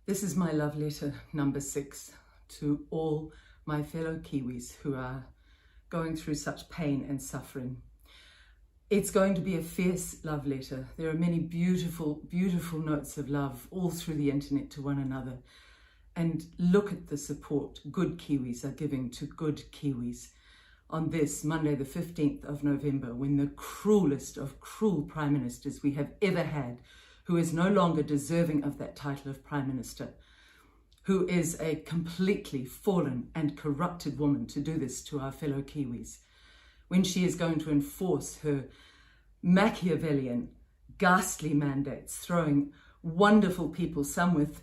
This is my love letter number 6 to all my fellow Kiwis who are going through such pain and suffering. It's going to be a fierce love letter. There are many beautiful, beautiful notes of love all through the internet to one another. And look at the support good Kiwis are giving to good Kiwis on this Monday, the 15th of November, when the cruelest of cruel prime ministers we have ever had, who is no longer deserving of that title of prime minister, who is a completely fallen and corrupted woman to do this to our fellow Kiwis, when she is going to enforce her Machiavellian, ghastly mandates, throwing wonderful people, some with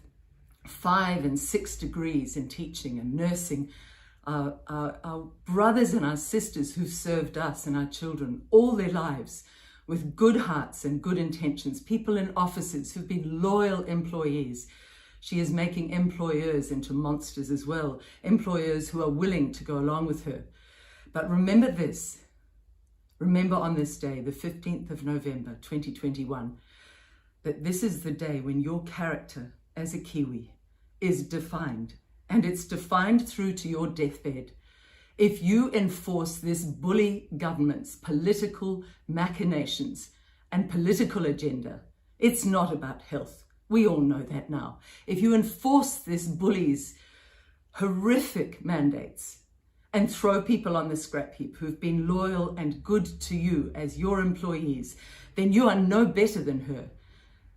5 and 6 degrees in teaching and nursing, our brothers and our sisters who've served us and our children all their lives with good hearts and good intentions, people in offices who've been loyal employees. She is making employers into monsters as well, employers who are willing to go along with her. But remember this, remember on this day, the 15th of November, 2021, that this is the day when your character as a Kiwi is defined, and it's defined through to your deathbed. If you enforce this bully government's political machinations and political agenda, it's not about health. We all know that now. If you enforce this bully's horrific mandates and throw people on the scrap heap who've been loyal and good to you as your employees, then you are no better than her.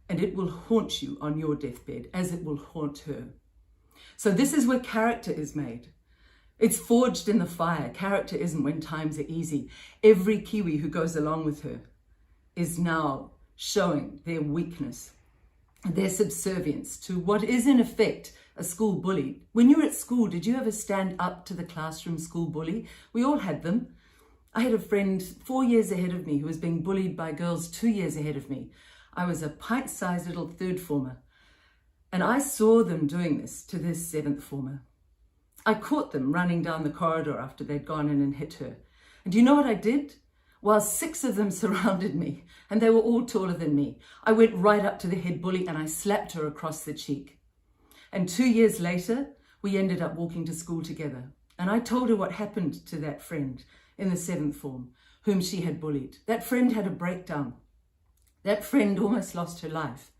And it will haunt you on your deathbed as it will haunt her. So this is where character is made. It's forged in the fire. Character isn't when times are easy. Every Kiwi who goes along with her is now showing their weakness, their subservience to what is in effect a school bully. When you were at school, did you ever stand up to the classroom school bully? We all had them. I had a friend 4 years ahead of me who was being bullied by girls 2 years ahead of me. I was a pint-sized little third former, and I saw them doing this to this 7th former. I caught them running down the corridor after they'd gone in and hit her. And do you know what I did? While 6 of them surrounded me, and they were all taller than me, I went right up to the head bully and I slapped her across the cheek. And 2 years later, we ended up walking to school together. And I told her what happened to that friend in the 7th form, whom she had bullied. That friend had a breakdown. That friend almost lost her life.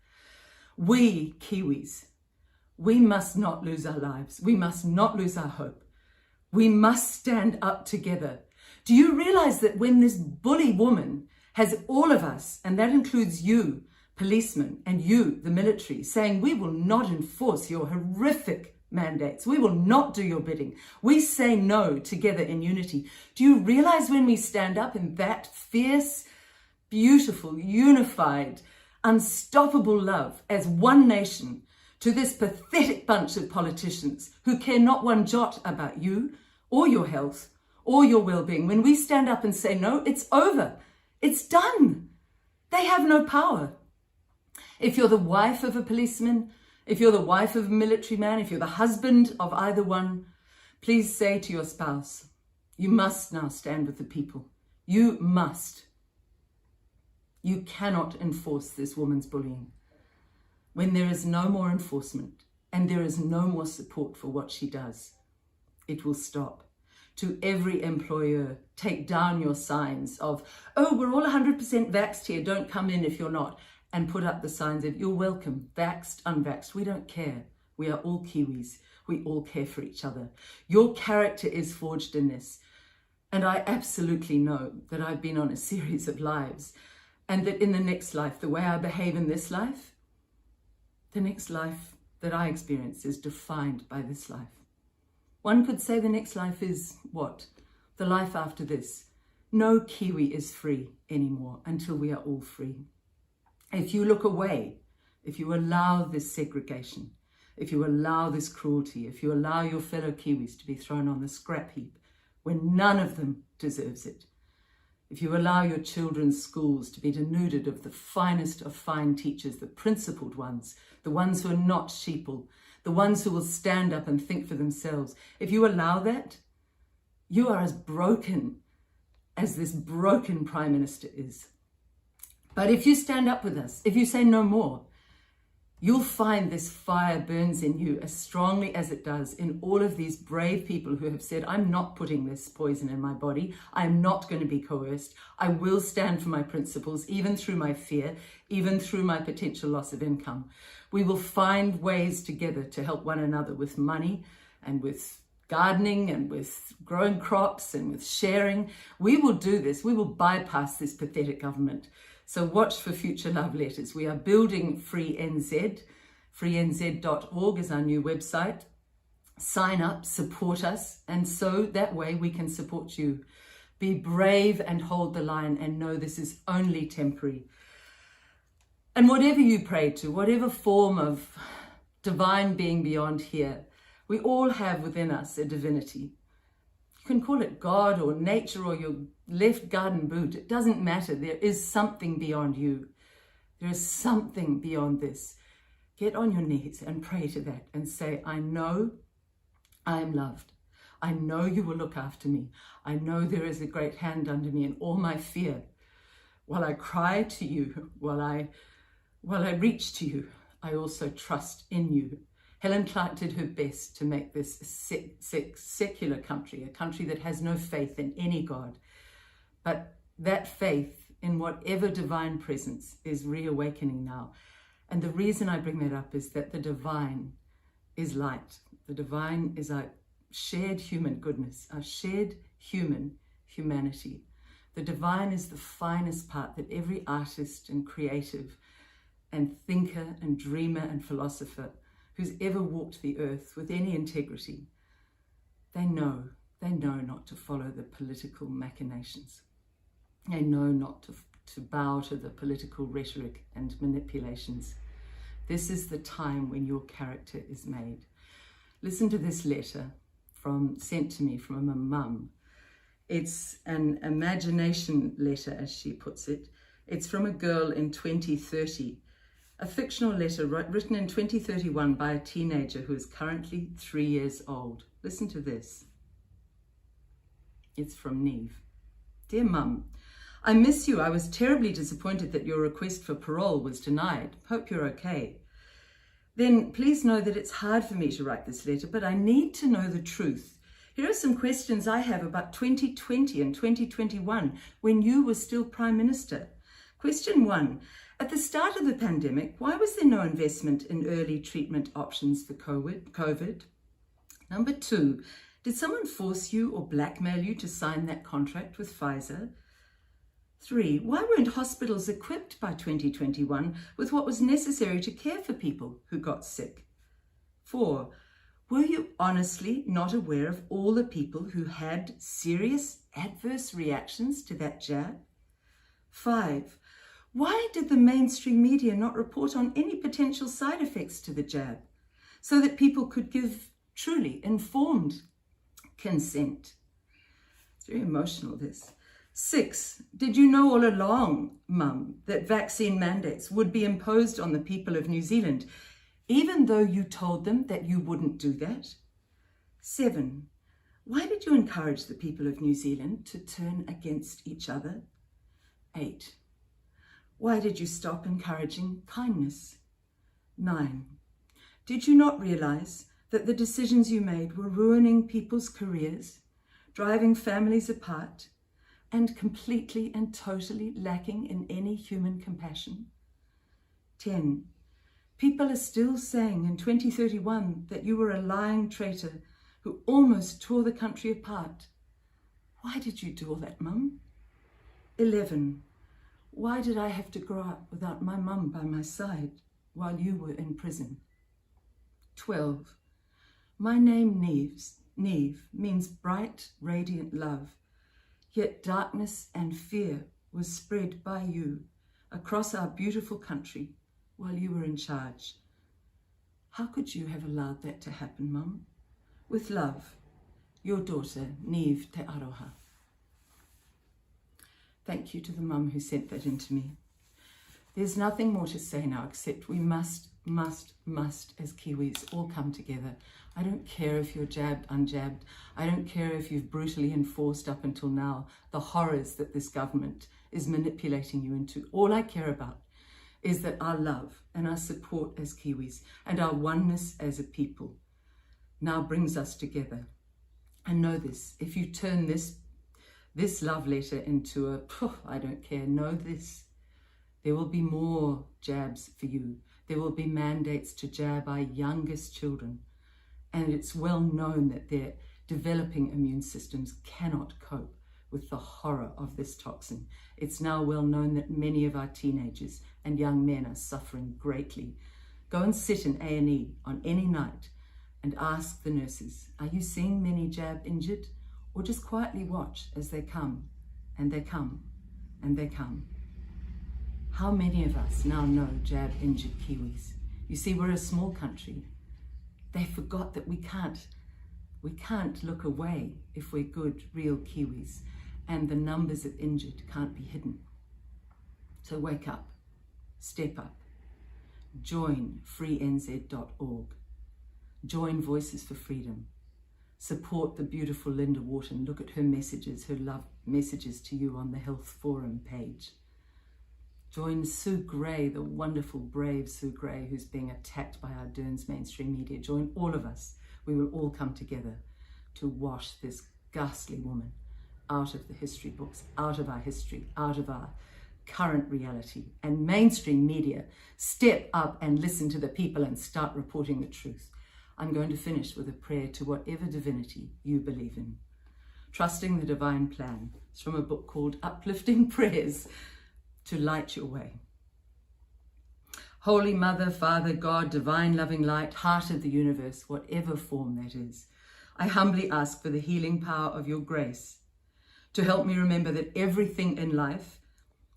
We Kiwis, we must not lose our lives. We must not lose our hope. We must stand up together. Do you realize that when this bully woman has all of us, and that includes you, policemen, and you, the military, saying we will not enforce your horrific mandates. We will not do your bidding. We say no together in unity. Do you realize when we stand up in that fierce, beautiful, unified, unstoppable love as one nation to this pathetic bunch of politicians who care not one jot about you or your health or your well-being, when we stand up and say, no, it's over, it's done, they have no power. If you're the wife of a policeman, if you're the wife of a military man, if you're the husband of either one, please say to your spouse, you must now stand with the people. You must. You cannot enforce this woman's bullying. When there is no more enforcement and there is no more support for what she does, it will stop. To every employer, take down your signs of, oh, we're all 100% vaxxed here, don't come in if you're not, and put up the signs of, you're welcome, vaxxed, unvaxxed, we don't care. We are all Kiwis. We all care for each other. Your character is forged in this. And I absolutely know that I've been on a series of lives, and that in the next life, the way I behave in this life, the next life that I experience is defined by this life. One could say the next life is what? The life after this. No Kiwi is free anymore until we are all free. If you look away, if you allow this segregation, if you allow this cruelty, if you allow your fellow Kiwis to be thrown on the scrap heap when none of them deserves it, if you allow your children's schools to be denuded of the finest of fine teachers, the principled ones, the ones who are not sheeple, the ones who will stand up and think for themselves, if you allow that, you are as broken as this broken Prime Minister is. But if you stand up with us, if you say no more, You'll find this fire burns in you as strongly as it does in all of these brave people who have said, I'm not putting this poison in my body. I'm not going to be coerced. I will stand for my principles, even through my fear, even through my potential loss of income. We will find ways together to help one another with money and with gardening and with growing crops and with sharing. We will do this. We will bypass this pathetic government. So watch for future love letters. We are building Free NZ. FreeNZ.org is our new website. Sign up, support us, and so that way we can support you. Be brave and hold the line and know this is only temporary. And whatever you pray to, whatever form of divine being beyond here, we all have within us a divinity. You can call it God or nature or your left garden boot. It doesn't matter. There is something beyond you. There is something beyond this. Get on your knees and pray to that and say, I know I am loved. I know you will look after me. I know there is a great hand under me in all my fear. While I cry to you, while I reach to you, I also trust in you. Helen Clark did her best to make this a secular country, a country that has no faith in any God. But that faith in whatever divine presence is reawakening now. And the reason I bring that up is that the divine is light. The divine is our shared human goodness, our shared humanity. The divine is the finest part that every artist and creative and thinker and dreamer and philosopher who's ever walked the earth with any integrity, they know not to follow the political machinations. They know not to bow to the political rhetoric and manipulations. This is the time when your character is made. Listen to this letter sent to me from a mum. It's an imagination letter, as she puts it. It's from a girl in 2030. A fictional letter written in 2031 by a teenager who is currently 3 years old. Listen to this. It's from Neve. Dear Mum, I miss you. I was terribly disappointed that your request for parole was denied. Hope you're okay. Then please know that it's hard for me to write this letter, but I need to know the truth. Here are some questions I have about 2020 and 2021 when you were still Prime Minister. Question 1. At the start of the pandemic, why was there no investment in early treatment options for COVID? Number 2, did someone force you or blackmail you to sign that contract with Pfizer? 3, why weren't hospitals equipped by 2021 with what was necessary to care for people who got sick? 4, were you honestly not aware of all the people who had serious adverse reactions to that jab? 5, why did the mainstream media not report on any potential side effects to the jab so that people could give truly informed consent? It's very emotional, this. 6, did you know all along, Mum, that vaccine mandates would be imposed on the people of New Zealand, even though you told them that you wouldn't do that? 7, why did you encourage the people of New Zealand to turn against each other? 8, why did you stop encouraging kindness? 9, did you not realize that the decisions you made were ruining people's careers, driving families apart, and completely and totally lacking in any human compassion? 10, people are still saying in 2031 that you were a lying traitor who almost tore the country apart. Why did you do all that, Mum? 11, why did I have to grow up without my mum by my side while you were in prison? 12, my name Neve means bright, radiant love, yet darkness and fear was spread by you across our beautiful country while you were in charge. How could you have allowed that to happen, Mum? With love, your daughter, Neve Te Aroha. Thank you to the mum who sent that in to me. There's nothing more to say now except we must, as Kiwis, all come together. I don't care if you're jabbed, unjabbed. I don't care if you've brutally enforced up until now the horrors that this government is manipulating you into. All I care about is that our love and our support as Kiwis and our oneness as a people now brings us together. And know this, if you turn this love letter into a, I don't care, know this, there will be more jabs for you. There will be mandates to jab our youngest children. And it's well known that their developing immune systems cannot cope with the horror of this toxin. It's now well known that many of our teenagers and young men are suffering greatly. Go and sit in A&E on any night and ask the nurses, are you seeing many jab injured? Or just quietly watch as they come, and they come, and they come. How many of us now know jab injured Kiwis? You see, we're a small country. They forgot that we can't look away if we're good, real Kiwis, and the numbers of injured can't be hidden. So wake up, step up, join freenz.org, join Voices for Freedom, support the beautiful Linda Wharton, look at her messages, her love messages to you on the Health Forum page. Join Sue Gray, the wonderful, brave Sue Gray, who's being attacked by our Derns mainstream media. Join all of us. We will all come together to wash this ghastly woman out of the history books, out of our history, out of our current reality. And mainstream media, step up and listen to the people and start reporting the truth. I'm going to finish with a prayer to whatever divinity you believe in. Trusting the divine plan. It's from a book called Uplifting Prayers to Light Your Way. Holy Mother, Father, God, divine loving light, heart of the universe, whatever form that is, I humbly ask for the healing power of your grace to help me remember that everything in life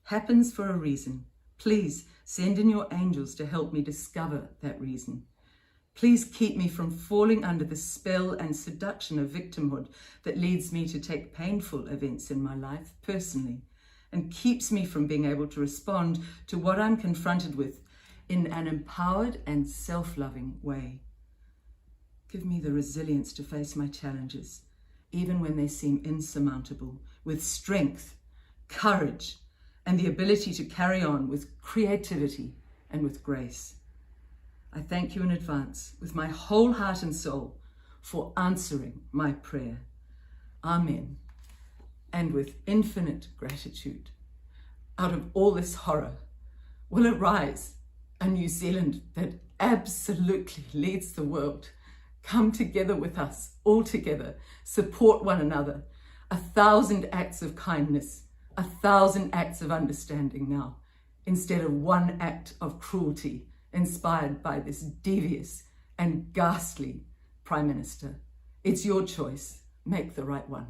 happens for a reason. Please send in your angels to help me discover that reason. Please keep me from falling under the spell and seduction of victimhood that leads me to take painful events in my life personally and keeps me from being able to respond to what I'm confronted with in an empowered and self-loving way. Give me the resilience to face my challenges, even when they seem insurmountable, with strength, courage, and the ability to carry on with creativity and with grace. I thank you in advance with my whole heart and soul for answering my prayer. Amen. And with infinite gratitude, out of all this horror will arise a New Zealand that absolutely leads the world. Come together with us, all together, support one another. 1,000 acts of kindness, 1,000 acts of understanding now, instead of one act of cruelty inspired by this devious and ghastly Prime Minister. It's your choice. Make the right one.